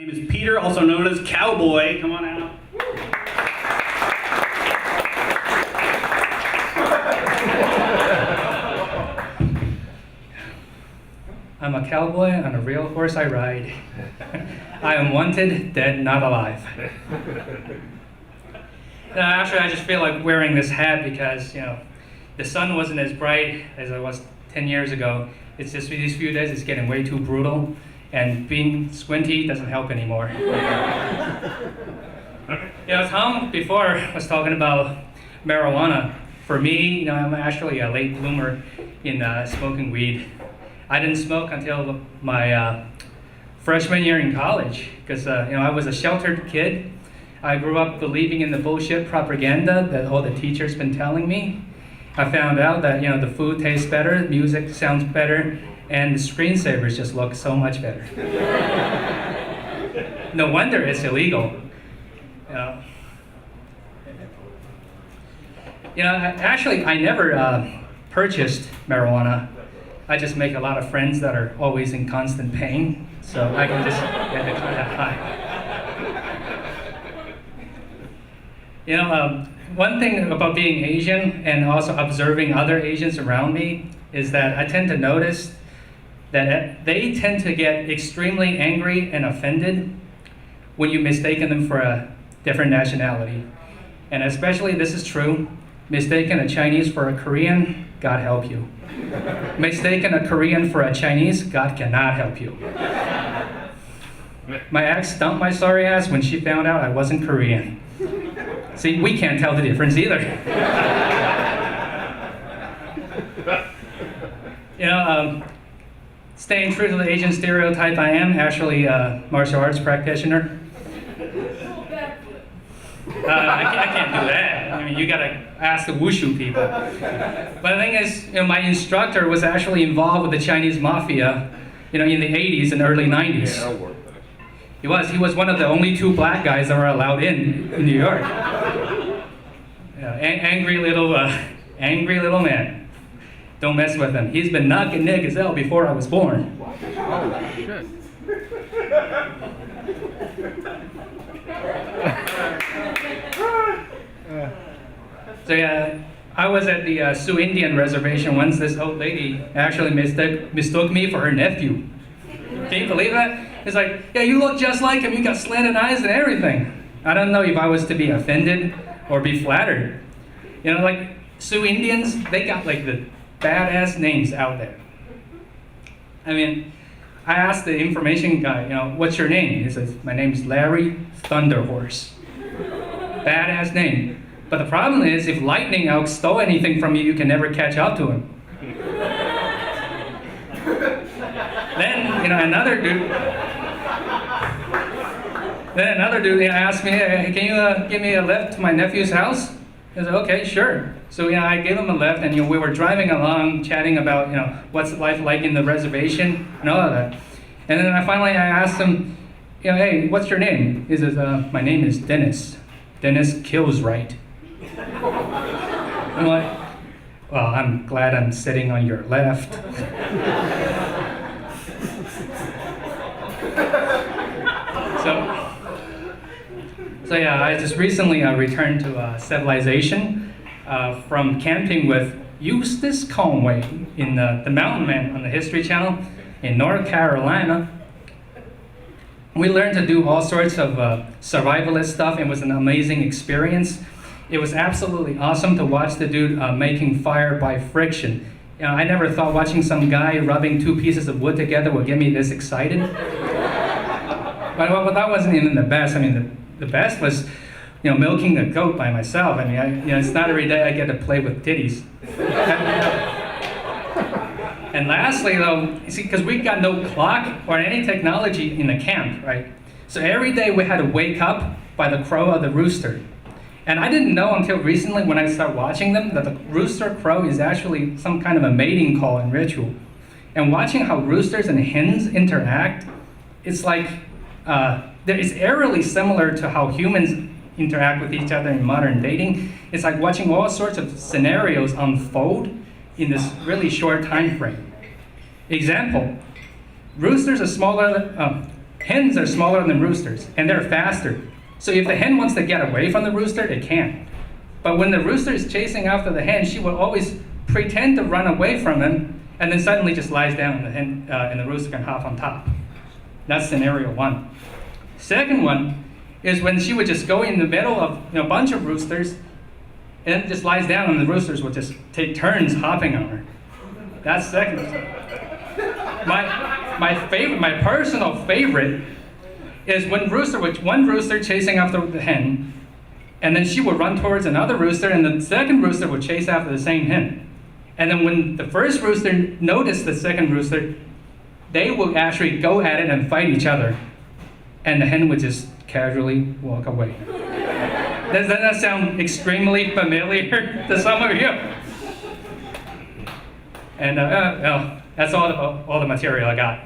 My name is Peter, also known as Cao Boi. Come on out. I'm a cowboy on a real horse I ride. I am wanted, dead, not alive. Actually, I just feel like wearing this hat because, the sun wasn't as bright as it was 10 years ago. It's just these few days it's getting way too brutal, and being squinty doesn't help anymore. Tom before was talking about marijuana. For me, I'm actually a late bloomer in smoking weed. I didn't smoke until my freshman year in college because I was a sheltered kid. I grew up believing in the bullshit propaganda that all the teachers been telling me. I found out that the food tastes better, music sounds better, and the screensavers just look so much better. No wonder it's illegal. Actually, I never purchased marijuana. I just make a lot of friends that are always in constant pain, so I can just get it kind of high. One thing about being Asian and also observing other Asians around me is that I tend to notice that they tend to get extremely angry and offended when you mistaken them for a different nationality. And especially this is true, mistaking a Chinese for a Korean, God help you. Mistaking a Korean for a Chinese, God cannot help you. My ex dumped my sorry ass when she found out I wasn't Korean. See, we can't tell the difference either. Staying true to the Asian stereotype, I am actually a martial arts practitioner. I can't do that. I mean, you gotta ask the wushu people. But the thing is, my instructor was actually involved with the Chinese mafia, in the 80s and early 90s. Yeah, I'll work that. He was one of the only 2 black guys that were allowed in New York. Angry little man. Don't mess with him. He's been knocking niggas out before I was born. Oh, shit. So I was at the Sioux Indian reservation once. This old lady actually mistook me for her nephew. Can you believe that? It's like, yeah, you look just like him. You got slanted eyes and everything. I don't know if I was to be offended or be flattered. Like Sioux Indians, they got like the badass names out there. I mean, I asked the information guy, what's your name? He says, my name's Larry Thunderhorse. Badass name. But the problem is, if Lightning Elk stole anything from you, you can never catch up to him. Then, another dude asked me, hey, can you give me a lift to my nephew's house? I said, okay, sure. So, I gave him a lift, and we were driving along, chatting about, what's life like in the reservation, and all of that. And then I asked him, hey, what's your name? He says, my name is Dennis. Dennis kills right. I'm like, well, I'm glad I'm sitting on your left. So I just recently returned to civilization from camping with Eustace Conway in the Mountain Man on the History Channel in North Carolina. We learned to do all sorts of survivalist stuff. It was an amazing experience. It was absolutely awesome to watch the dude making fire by friction. I never thought watching some guy rubbing 2 pieces of wood together would get me this excited. But that wasn't even the best. I mean, the best was, milking a goat by myself. I mean, it's not every day I get to play with titties. And lastly, though, because we got no clock or any technology in the camp, right? So every day we had to wake up by the crow of the rooster. And I didn't know until recently when I started watching them that the rooster crow is actually some kind of a mating call and ritual. And watching how roosters and hens interact, it's like, it's eerily similar to how humans interact with each other in modern dating. It's like watching all sorts of scenarios unfold in this really short time frame. Example, roosters are smaller hens are smaller than roosters, and they're faster. So if the hen wants to get away from the rooster, it can. But when the rooster is chasing after the hen, she will always pretend to run away from him, and then suddenly just lies down, and the hen and the rooster can hop on top. That's scenario one. Second one is when she would just go in the middle of a bunch of roosters, and just lies down, and the roosters would just take turns hopping on her. That's second. My personal favorite is when one rooster chasing after the hen, and then she would run towards another rooster, and the second rooster would chase after the same hen. And then when the first rooster noticed the second rooster, they would actually go at it and fight each other, and the hen would just casually walk away. Does that not sound extremely familiar to some of you? And well, that's all the material I got.